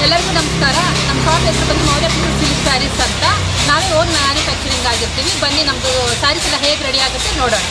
ಎಲ್ಲರಿಗೂ ನಮಸ್ಕಾರ. ನಮ್ಮ ಶಾಪ್ ಹೆಸರು ಬಂದು ಮೌರ್ಯ ಪ್ಯೂರ್ ಸಿಲ್ಕ್ ಸ್ಯಾರೀಸ್ ಅಂತ. ನಾವೇ ಓನ್ ಮ್ಯಾನುಫ್ಯಾಕ್ಚರಿಂಗ್ ಆಗಿರ್ತೀವಿ. ಬನ್ನಿ ನಮ್ಮದು ಸ್ಯಾರೀಸ್ ಎಲ್ಲ ಹೇಗೆ ರೆಡಿ ಆಗುತ್ತೆ ನೋಡೋಣ.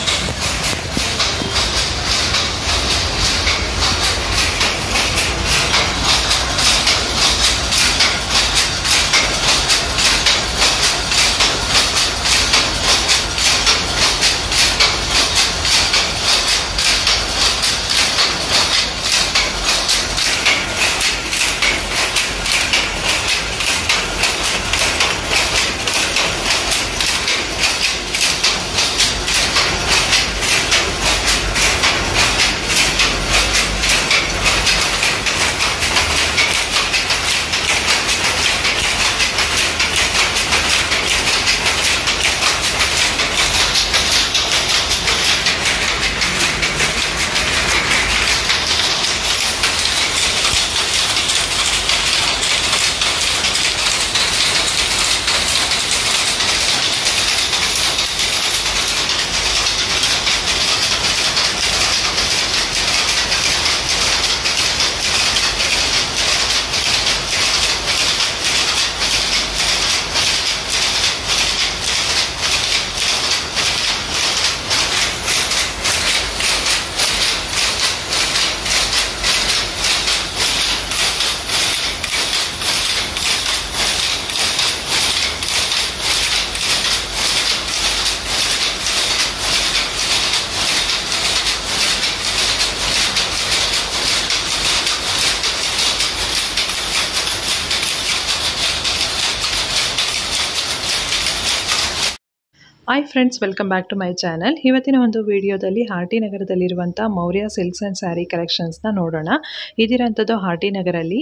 Hi friends, welcome back to my channel. ಇವತ್ತಿನ ಒಂದು ವಿಡಿಯೋದಲ್ಲಿ ಆರ್.ಟಿ. ನಗರದಲ್ಲಿರುವಂಥ ಮೌರ್ಯ ಸಿಲ್ಕ್ಸ್ ಆ್ಯಂಡ್ ಸ್ಯಾರಿ ಕಲೆಕ್ಷನ್ಸ್ನ ನೋಡೋಣ. ಇದಿರೋಂಥದ್ದು ಆರ್.ಟಿ. ನಗರಲ್ಲಿ.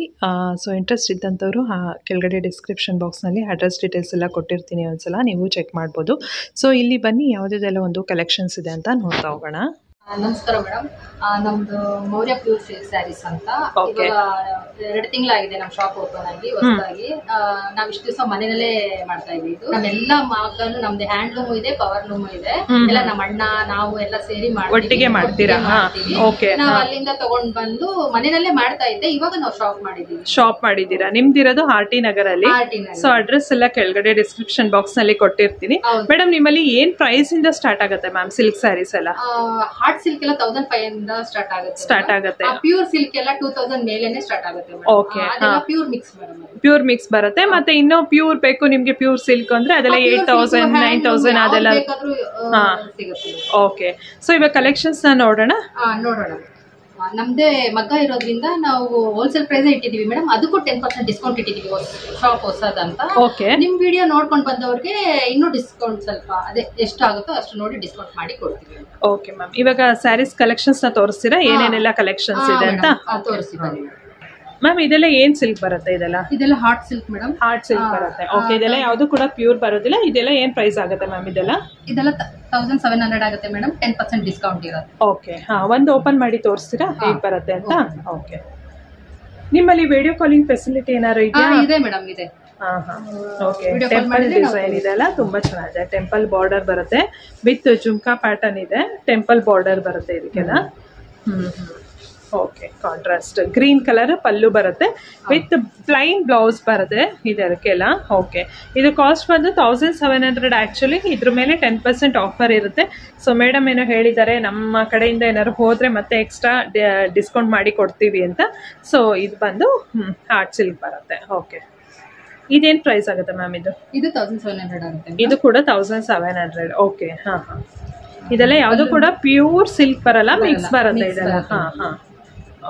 ಸೊ ಇಂಟ್ರೆಸ್ಟ್ ಇದ್ದಂಥವ್ರು ಕೆಳಗಡೆ ಡಿಸ್ಕ್ರಿಪ್ಷನ್ ಬಾಕ್ಸ್ನಲ್ಲಿ ಅಡ್ರೆಸ್ ಡೀಟೇಲ್ಸ್ ಎಲ್ಲ ಕೊಟ್ಟಿರ್ತೀನಿ, ಒಂದ್ಸಲ ನೀವು ಚೆಕ್ ಮಾಡ್ಬೋದು. ಸೊ ಇಲ್ಲಿ ಬನ್ನಿ ಯಾವುದೆಲ್ಲ ಒಂದು ಕಲೆಕ್ಷನ್ಸ್ ಇದೆ ಅಂತ ನೋಡ್ತಾ ಹೋಗೋಣ. ನಮಸ್ಕಾರ ಮೇಡಮ್, ನಮ್ದು ಮೌರ್ಯ ಪ್ಯೂರ್ ಸಿಲ್ಕ್ ಸ್ಯಾರೀಸ್ ಅಂತ. ಇವಾಗ 2 ತಿಂಗಳಾಗಿದೆ ನಮ್ಮ ಶಾಪ್ ಓಪನ್ ಆಗಿ ಹೊಸದಾಗಿ. ನಾವ್ ಇಷ್ಟು ದಿವಸ ಮನೆಯಲ್ಲೇ ಮಾಡ್ತಾ ಇದ್ವಿ. ಇದು ನಮ್ಮೆಲ್ಲ ಮಾಗನು ನಮ್ದು ಹ್ಯಾಂಡ್ಲೂಮ್ ಇದೆ, ಪವರ್ ಲೂಮ್ ಇದೆ. ಎಲ್ಲ ನಮ್ಮ ಅಣ್ಣ ನಾವು ಎಲ್ಲ ಸೇರಿ ಒಟ್ಟಿಗೆ ಮಾಡ್ತೀರಾ? ನಾವು ಅಲ್ಲಿಂದ ತಗೊಂಡ್ ಬಂದು ಮನೆಯಲ್ಲೇ ಮಾಡ್ತಾ ಇದ್ದೆ. ಇವಾಗ ನಾವು ಶಾಪ್ ಮಾಡಿದ್ದೀರಾ? ನಿಮ್ದಿರೋದು ಆರ್.ಟಿ. ನಗರಲ್ಲಿ. ಸೊ ಅಡ್ರೆಸ್ ಎಲ್ಲ ಕೆಳಗಡೆ ಡಿಸ್ಕ್ರಿಪ್ಷನ್ ಬಾಕ್ಸ್ ನಲ್ಲಿ ಕೊಟ್ಟಿರ್ತೀನಿ. ಮೇಡಮ್, ನಿಮ್ಮಲ್ಲಿ ಏನ್ ಪ್ರೈಸ್ ಇಂದ ಸ್ಟಾರ್ಟ್ ಆಗುತ್ತೆ ಮ್ಯಾಮ್ ಸಿಲ್ಕ್ ಸ್ಯಾರೀಸ್ ಎಲ್ಲ? ಸಿಲ್ಕ್ ಎಲ್ಲ 1500 ಇಂದ ಸ್ಟಾರ್ಟ್ ಆಗುತ್ತೆ. ಪ್ಯೂರ್ ಸಿಲ್ಕ್ ಎಲ್ಲ 2000 ಮೇಲೇನೆ ಸ್ಟಾರ್ಟ್ ಆಗುತ್ತೆ. Okay, pure mix madam. Pure mix ಬರುತ್ತೆ. ಮತ್ತೆ ಇನ್ನೂ ಪ್ಯೂರ್ ಬೇಕು ನಿಮ್ಗೆ, ಪ್ಯೂರ್ ಸಿಲ್ಕ್ ಅಂದ್ರೆ ಅದೆಲ್ಲ 8000 9000 ಅದೆಲ್ಲ ಸಿಗುತ್ತೆ. ಓಕೆ, ಸೊ ಇವಾಗ ಕಲೆಕ್ಷನ್ಸ್ ನೋಡೋಣ. ನಮ್ದೇ ಮಗ್ಗ ಇರೋದ್ರಿಂದ ನಾವು ಹೋಲ್ಸೇಲ್ ಪ್ರೈಸ್ ಇಟ್ಟಿದೀವಿ ಮೇಡಮ್. ಅದಕ್ಕೂ 10% ಡಿಸ್ಕೌಂಟ್ ಇಟ್ಟಿದೀವಿ. ಶಾಪ್ ಹೊಸದಂತ. ನಿಮ್ ವಿಡಿಯೋ ನೋಡ್ಕೊಂಡು ಬಂದವ್ರಿಗೆ ಇನ್ನೂ ಡಿಸ್ಕೌಂಟ್ ಸ್ವಲ್ಪ ಅದೇ ಎಷ್ಟಾಗುತ್ತೋ ಅಷ್ಟು ನೋಡಿ ಡಿಸ್ಕೌಂಟ್ ಮಾಡಿ ಕೊಡ್ತೀವಿ. ಓಕೆ ಮ್ಯಾಮ್, ಇವಾಗ ಸ್ಯಾರೀಸ್ ಕಲೆಕ್ಷನ್ಸ್ ನ ತೋರಿಸ್ತೀರಾ? ಏನೇನೆಲ್ಲ ಕಲೆಕ್ಷನ್ಸ್ ಇದೆ ಅಂತ ತೋರಿಸಿ ಬನ್ನಿ ಮ್ಯಾಮ್. ಇದೆಲ್ಲ ಏನ್ ಸಿಲ್ಕ್ ಬರುತ್ತೆ? ಇದೆಲ್ಲ heart silk madam. Heart silk ಬರುತ್ತೆ. ಓಕೆ, ಇದೆಲ್ಲ ಯಾವುದು ಕೂಡ ಪ್ಯೂರ್ ಬರೋದಿಲ್ಲ. ಇದೆಲ್ಲ ಏನ್ ಪ್ರೈಸ್ ಆಗುತ್ತೆ ಮ್ಯಾಮ್? ಇದೆಲ್ಲ 1700 ಆಗುತ್ತೆ ಮೇಡಮ್. 10% ಡಿಸ್ಕೌಂಟ್ ಇರುತ್ತೆ. ಓಕೆ, ಒಂದು ಓಪನ್ ಮಾಡಿ ತೋರಿಸ್ತೀರಾ ಹೇಗೆ ಬರುತ್ತೆ ಅಂತ? ಓಕೆ, ನಿಮ್ಮಲ್ಲಿ ವಿಡಿಯೋ ಕಾಲಿಂಗ್ ಫೆಸಿಲಿಟಿ ಏನಾದ್ರು ಇದೆಯಾ? ಇದೆ ಮೇಡಮ್, ಇದೆ. ಓಕೆ, ಟೆಂಪಲ್ ಡಿಸೈನ್ ಇದೆ ಅಲ್ಲ, ತುಂಬಾ ಚೆನ್ನಾಗಿದೆ. ಟೆಂಪಲ್ ಬಾರ್ಡರ್ ಬರುತ್ತೆ ವಿತ್ ಜುಮ್ಕಾ ಪ್ಯಾಟರ್ನ್ ಇದೆ. ಟೆಂಪಲ್ ಬಾರ್ಡರ್ ಬರುತ್ತೆ ಇದಕ್ಕೆಲ್ಲ. ಓಕೆ, ಕಾಂಟ್ರಾಸ್ಟ್ ಗ್ರೀನ್ ಕಲರ್ ಪಲ್ಲು ಬರುತ್ತೆ ವಿತ್ ಪ್ಲೈನ್ ಬ್ಲೌಸ್ ಬರುತ್ತೆ ಇದಕ್ಕೆಲ್ಲ. ಓಕೆ, ಇದು ಕಾಸ್ಟ್ ಬಂದು 1700 ಆಕ್ಚುಲಿ. ಇದ್ರ ಮೇಲೆ 10% ಆಫರ್ ಇರುತ್ತೆ. ಸೊ ಮೇಡಮ್ ಏನೋ ಹೇಳಿದ್ದಾರೆ, ನಮ್ಮ ಕಡೆಯಿಂದ ಏನಾದ್ರು ಹೋದ್ರೆ ಮತ್ತೆ ಎಕ್ಸ್ಟ್ರಾ ಡಿಸ್ಕೌಂಟ್ ಮಾಡಿ ಕೊಡ್ತೀವಿ ಅಂತ. ಸೊ ಇದು ಬಂದು ಹಾರ್ಟ್ ಸಿಲ್ಕ್ ಬರುತ್ತೆ. ಓಕೆ, ಇದೇನ್ ಪ್ರೈಸ್ ಆಗುತ್ತೆ ಮ್ಯಾಮ್? ಇದು 1700 ಆಗುತ್ತೆ. ಇದು ಕೂಡ 1700. ಓಕೆ, ಇದೆಲ್ಲ ಯಾವುದು ಕೂಡ ಪ್ಯೂರ್ ಸಿಲ್ಕ್ ಬರಲ್ಲ, ಮಿಕ್ಸ್ ಬರುತ್ತೆ ಇದೆಲ್ಲ.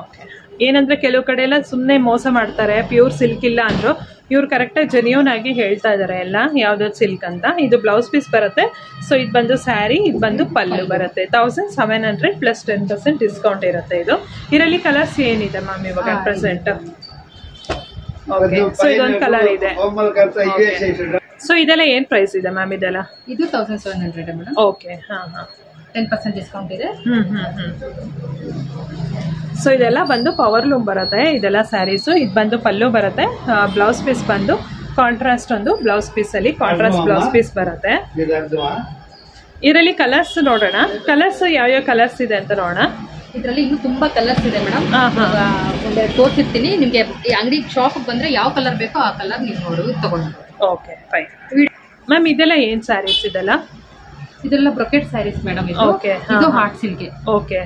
ಓಕೆ, ಏನಂದ್ರೆ ಕೆಲವು ಕಡೆ ಎಲ್ಲ ಸುಮ್ಮನೆ ಮೋಸ ಮಾಡ್ತಾರೆ, ಪ್ಯೂರ್ ಸಿಲ್ಕ್ ಇಲ್ಲ ಅಂದ್ರು. ಇವ್ರು ಕರೆಕ್ಟಾಗಿ ಜೆನ್ಯೂನ್ ಆಗಿ ಹೇಳ್ತಾ ಇದಾರೆ ಎಲ್ಲ ಯಾವ್ದಾವ್ದು ಸಿಲ್ಕ್ ಅಂತ. ಇದು ಬ್ಲೌಸ್ ಪೀಸ್ ಬರುತ್ತೆ. ಸೊ ಇದು ಬಂದು ಸ್ಯಾರಿ, ಇದು ಬಂದು ಪಲ್ಲು ಬರುತ್ತೆ. 1700 ಪ್ಲಸ್ 10% ಡಿಸ್ಕೌಂಟ್ ಇರುತ್ತೆ. ಇದರಲ್ಲಿ ಕಲರ್ಸ್ ಏನಿದೆ ಮ್ಯಾಮ್ ಇವಾಗ ಪ್ರೆಸೆಂಟ್? ಓಕೆ, ಸೊ ಇದೊಂದು ಕಲರ್ ಇದೆ. ಸೊ ಇದೆಲ್ಲ ಏನ್ ಪ್ರೈಸ್ ಇದೆ ಮ್ಯಾಮ್? ಇದೆಲ್ಲ ಇದು 1700 ಮೇಡಮ್. ಓಕೆ, 10% ಡಿಸ್ಕೌಂಟ್ ಇದೆ. ಸೊ ಇದೆಲ್ಲ ಬಂದು ಪವರ್ ಲೂಮ್ ಬರುತ್ತೆ. ಇದೆಲ್ಲ ಸ್ಯಾರೀಸು. ಇದು ಬಂದು ಪಲ್ಲು ಬರುತ್ತೆ. ಬ್ಲೌಸ್ ಪೀಸ್ ಬಂದು ಕಾಂಟ್ರಾಸ್ಟ್, ಒಂದು ಬ್ಲೌಸ್ ಪೀಸ್ ಅಲ್ಲಿ ಕಾಂಟ್ರಾಸ್ಟ್ ಬ್ಲೌಸ್ ಪೀಸ್ ಬರುತ್ತೆ. ಇದರಲ್ಲಿ ಕಲರ್ಸ್ ನೋಡೋಣ. ಕಲರ್ಸ್ ಯಾವ್ಯಾವ ಕಲರ್ಸ್ ಇದೆ ಅಂತ ನೋಡೋಣ. ಇದರಲ್ಲಿ ಇನ್ನೂ ತುಂಬಾ ಕಲರ್ಸ್ ಇದೆ ಮೇಡಮ್. ಒಂದೆರಡು ತೋರಿಸಿರ್ತೀನಿ ನಿಮ್ಗೆ. ಈ ಅಂಗಡಿ ಶಾಪ್ ಬಂದ್ರೆ ಯಾವ ಕಲರ್ ಬೇಕೋ ಆ ಕಲರ್ ನೀವು ನೋಡಿ ತಗೊಂಡು. Okay fine ma'am. ಇದೆಲ್ಲ ಏನ್ ಸ್ಯಾರೀಸ್ ಇದೆಲ್ಲ? ಇದೆಲ್ಲ ಬ್ರೊಕೆಟ್ ಸ್ಯಾರೀಸ್ ಮೇಡಮ್. ಓಕೆ, ಇದು ಹಾರ್ಟ್ ಸಿಲ್ಕ್. ಓಕೆ.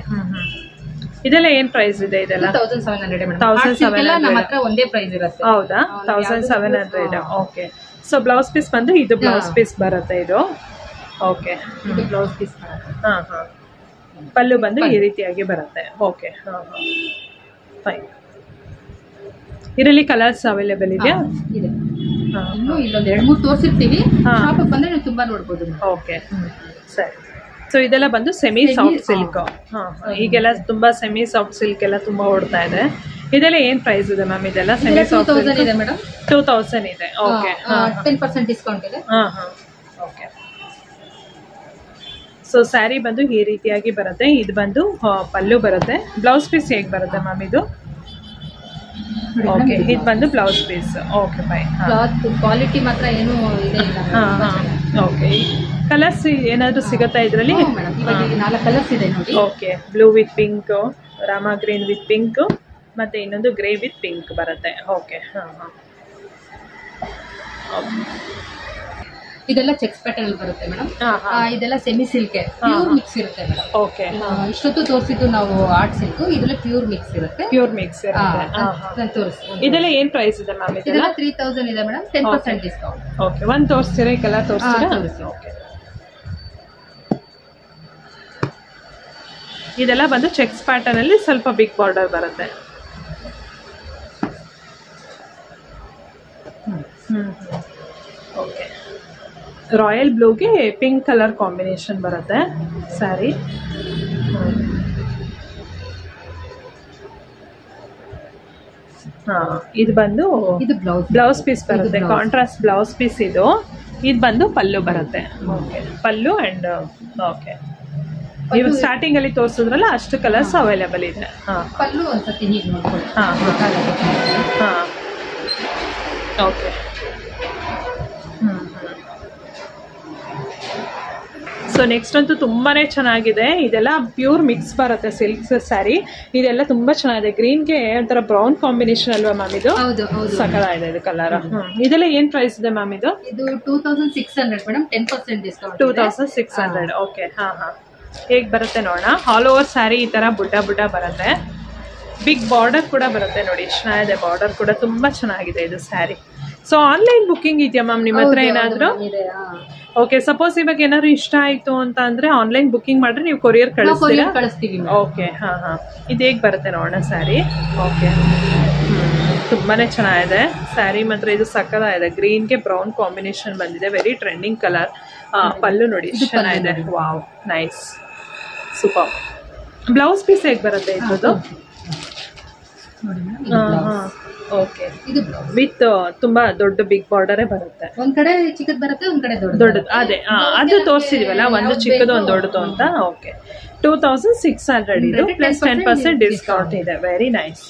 ಇದೆಲ್ಲ ಏನ್ ಪ್ರೈಸ್ ಇದೆ? ಇದೆಲ್ಲ 1700 ಮೇಡಮ್. 1700 ನಮ್ಮ ಹತ್ರ ಒಂದೇ ಪ್ರೈಸ್ ಇರುತ್ತೆ. ಹೌದಾ? 1700. ಓಕೆ. ಸೊ ಬ್ಲೌಸ್ ಪೀಸ್ ಬಂದು ಇದು ಬ್ಲೌಸ್ ಪೀಸ್ ಬರುತ್ತೆ ಇದು. ಓಕೆ, ಇದು ಬ್ಲೌಸ್ ಪೀಸ್ ಬರುತ್ತೆ. ಹಾ ಹಾ. ಪಲ್ಲು ಬಂದು ಈ ರೀತಿಯಾಗಿ ಬರುತ್ತೆ. ಓಕೆ, ಹಾ ಹಾ ಫೈನ್. ಇದರಲ್ಲಿ ಕಲರ್ಸ್ ಅವೈಲೇಬಲ್ ಇದೆಯಾ? ಇದೆ. ಇನ್ನು ಇಲ್ಲೊಂದು 2-3 ತೋರಿಸಿರ್ತೀವಿ. ಶಾಪಿಗೆ ಬಂದ್ರೆ ನೀವು ತುಂಬಾ ನೋಡ್ಬೋದು. ಓಕೆ, ಸರಿ. ಸೊ ಇದೆಲ್ಲ ಬಂದು ಸೆಮಿ ಸಾಫ್ಟ್ ಸಿಲ್ಕ್. ಈಗೆಲ್ಲ ತುಂಬಾ ಸೆಮಿ ಸಾಫ್ಟ್ ಸಿಲ್ಕ್ ಎಲ್ಲ ತುಂಬಾ ಓಡ್ತಾ ಇದೆ. ಇದೆಲ್ಲ ಏನ್ ಪ್ರೈಸ್ ಇದೆ ಮ್ಯಾಮ್? ಇದೆಲ್ಲ ಸೆಮಿ ಸಾಫ್ಟ್ 2000 ಇದೆ ಮೇಡಮ್. 2000 ಇದೆ. ಓಕೆ, 10% ಡಿಸ್ಕೌಂಟ್ ಇದೆ. ಹಾ ಹಾ ಓಕೆ. ಸೊ ಸ್ಯಾರಿ ಬಂದು ಈ ರೀತಿಯಾಗಿ ಬರುತ್ತೆ. ಇದು ಬಂದು ಪಲ್ಲು ಬರುತ್ತೆ. ಬ್ಲೌಸ್ ಪೀಸ್ ಹೇಗೆ ಬರುತ್ತೆ ಮ್ಯಾಮ್ ಇದು? ಓಕೆ, ಇದು ಬಂದು blouse piece. Okay fine. Quality ಮಾತ್ರ ಏನು ಇದೆ ಇಲ್ಲ. ಓಕೆ, ಕಲರ್ಸ್ ಏನಾದ್ರು ಸಿಗುತ್ತಾ ಇದರಲ್ಲಿ? ಮೇಡಮ್ ಇವಾಗ 4 ಕಲರ್ಸ್ ಇದೆ ನೋಡಿ. Okay, blue with pink, Rama green with pink, ಮತ್ತೆ ಇನ್ನೊಂದು ಗ್ರೇ ವಿತ್ ಪಿಂಕ್ ಬರುತ್ತೆ. ಓಕೆ, ಹಾ ಹಾ. ಇದೆಲ್ಲ ಚೆಕ್ಸ್ ಪ್ಯಾಟರ್ನ್ ಬರುತ್ತೆ ಮೇಡಮ್. ಇದೆಲ್ಲ ಸೆಮಿ ಸಿಲ್ಕ್ ಪ್ಯೂರ್ ಮಿಕ್ಸ್ ಇರುತ್ತೆ ಮೇಡಮ್. ಓಕೆ, ಇಷ್ಟೊತ್ತು ತೋರಿಸಿದ್ದು ನಾವು ಆರ್ಟ್ ಸಿಲ್ಕ್. ಇದೆಲ್ಲ ಪ್ಯೂರ್ ಮಿಕ್ಸ್ ಇರುತ್ತೆ. ಪ್ಯೂರ್ ಮಿಕ್ಸ್ ಇರುತ್ತೆ. ಇದೆಲ್ಲ ಏನ್ ಪ್ರೈಸ್ ಇದೆ ಮ್ಯಾಮ್? ಇದೆಲ್ಲ 3000 ಇದೆ ಮೇಡಮ್. 10% ಡಿಸ್ಕೌಂಟ್. ಓಕೆ, ಒಂದು ತೋರಿಸ್ತೀರಾ? ಈ ಕಲರ್ ತೋರಿಸ್ತೀರಾ? ಓಕೆ. ಇದೆಲ್ಲ ಬಂದು ಚೆಕ್ಸ್ ಪ್ಯಾಟರ್ನ್ ಅಲ್ಲಿ ಸ್ವಲ್ಪ ಬಿಗ್ ಬಾರ್ಡರ್ ಬರುತ್ತೆ. ಓಕೆ, ರಾಯಲ್ ಬ್ಲೂಗೆ ಪಿಂಕ್ ಕಲರ್ ಕಾಂಬಿನೇಷನ್ ಬರುತ್ತೆ ಸ್ಯಾರಿ. ಹಾ, ಇದು ಬಂದು ಬ್ಲೌಸ್ ಪೀಸ್ ಬರುತ್ತೆ. ಕಾಂಟ್ರಾಸ್ಟ್ ಬ್ಲೌಸ್ ಪೀಸ್ ಇದು. ಇದು ಬಂದು ಪಲ್ಲು ಬರುತ್ತೆ. Okay, pallu and okay. ನೀವು ಸ್ಟಾರ್ಟಿಂಗ್ ಅಲ್ಲಿ ತೋರಿಸಿದ್ರಲ್ಲ ಅಷ್ಟು ಕಲರ್ಸ್ ಅವೈಲೇಬಲ್ ಇದೆ. ಪಲ್ಲು ಒಂದ್ಸತಿ ಹೀಗೆ ನೋಡ್ಕೊಳ್ಳಿ. ಹಾ ಓಕೆ. ಸೊ ನೆಕ್ಸ್ಟ್ ಅಂತೂ ತುಂಬಾನೇ ಚೆನ್ನಾಗಿದೆ. ಇದೆಲ್ಲ ಪ್ಯೂರ್ ಮಿಕ್ಸ್ ಬರುತ್ತೆ ಸಿಲ್ಕ್ ಸ್ಯಾರಿ. ಇದೆಲ್ಲ ತುಂಬಾ ಚೆನ್ನಾಗಿದೆ. ಗ್ರೀನ್ಗೆ ಒಂಥರ ಬ್ರೌನ್ ಕಾಂಬಿನೇಷನ್ ಅಲ್ವಾ ಮ್ಯಾಮ್ ಇದು? ಸಕಲಾಗಿದೆ ಇದು ಕಲರ್. ಇದೆಲ್ಲ ಏನ್ ಪ್ರೈಸ್ ಇದೆ ಮ್ಯಾಮ್ ಇದು? ಇದು 2600 ಮೇಡಮ್. 10% ಡಿಸ್ಕೌಂಟ್. 2600. ಓಕೆ, ಹಾ ಹಾ. ಹೇಗೆ ಬರುತ್ತೆ ನೋಡೋಣ. ಆಲ್ ಓವರ್ ಸ್ಯಾರಿ ಈ ತರ ಬುಡ್ಡ ಬುಡ್ಡ ಬರುತ್ತೆ. ಬಿಗ್ ಬಾರ್ಡರ್ ಕೂಡ ಬರುತ್ತೆ ನೋಡಿ. ಚೆನ್ನಾಗಿದೆ. ಬಾರ್ಡರ್ ಕೂಡ ತುಂಬಾ ಚೆನ್ನಾಗಿದೆ ಇದು ಸ್ಯಾರಿ. ಸೊ ಆನ್ಲೈನ್ ಬುಕ್ಕಿಂಗ್ ಇದೆಯಾ ಮ್ಯಾಮ್ ನಿಮ್ಮ ಹತ್ರ ಏನಾದ್ರು? ಓಕೆ, ಸಪೋಸ್ ಇವಾಗ ಏನಾದ್ರು ಇಷ್ಟ ಆಯ್ತು ಅಂತ ಅಂದ್ರೆ ಆನ್ಲೈನ್ ಬುಕ್ಕಿಂಗ್ ಮಾಡ್ರೆ ನೀವು ಕೊರಿಯರ್ ಕಳಿಸ್ತೀವಿ. ಓಕೆ, ಹಾ ಹಾ. ಇದು ಹೇಗೆ ಬರುತ್ತೆ ನೋಡೋಣ ಸ್ಯಾರಿ. ಓಕೆ, ತುಂಬಾನೇ ಚೆನ್ನಾಗಿದೆ ಸ್ಯಾರಿ ಮಾತ್ರ. ಇದು ಸಕ್ಕತ್ತಾಗಿದೆ. ಗ್ರೀನ್ಗೆ ಬ್ರೌನ್ ಕಾಂಬಿನೇಷನ್ ಬಂದಿದೆ. Very trending colour. ಪಲ್ಲು ನೋಡಿ ಚೆನ್ನಾಗಿದೆ. Wow, nice, super. Blouse piece ಹೇಗೆ ಬರುತ್ತೆ ಇದ್ದು? ಓಕೆ, ಇದು ವಿತ್ ತುಂಬಾ ದೊಡ್ಡ ಬಿಗ್ ಬಾರ್ಡರೇ ಬರುತ್ತೆ. ಒಂದ್ ಕಡೆ ಚಿಕ್ಕದ್ ಬರುತ್ತೆ, ಒಂದ್ ಕಡೆ ದೊಡ್ಡದು. ಅದೇ ಅದು ತೋರಿಸಿದೀವಲ್ಲ, ಒಂದು ಚಿಕ್ಕದು ಒಂದು ದೊಡ್ಡದು ಅಂತ. ಓಕೆ, 2600 ಇದು ಪ್ಲಸ್ 10% ಡಿಸ್ಕೌಂಟ್ ಇದೆ. Very nice.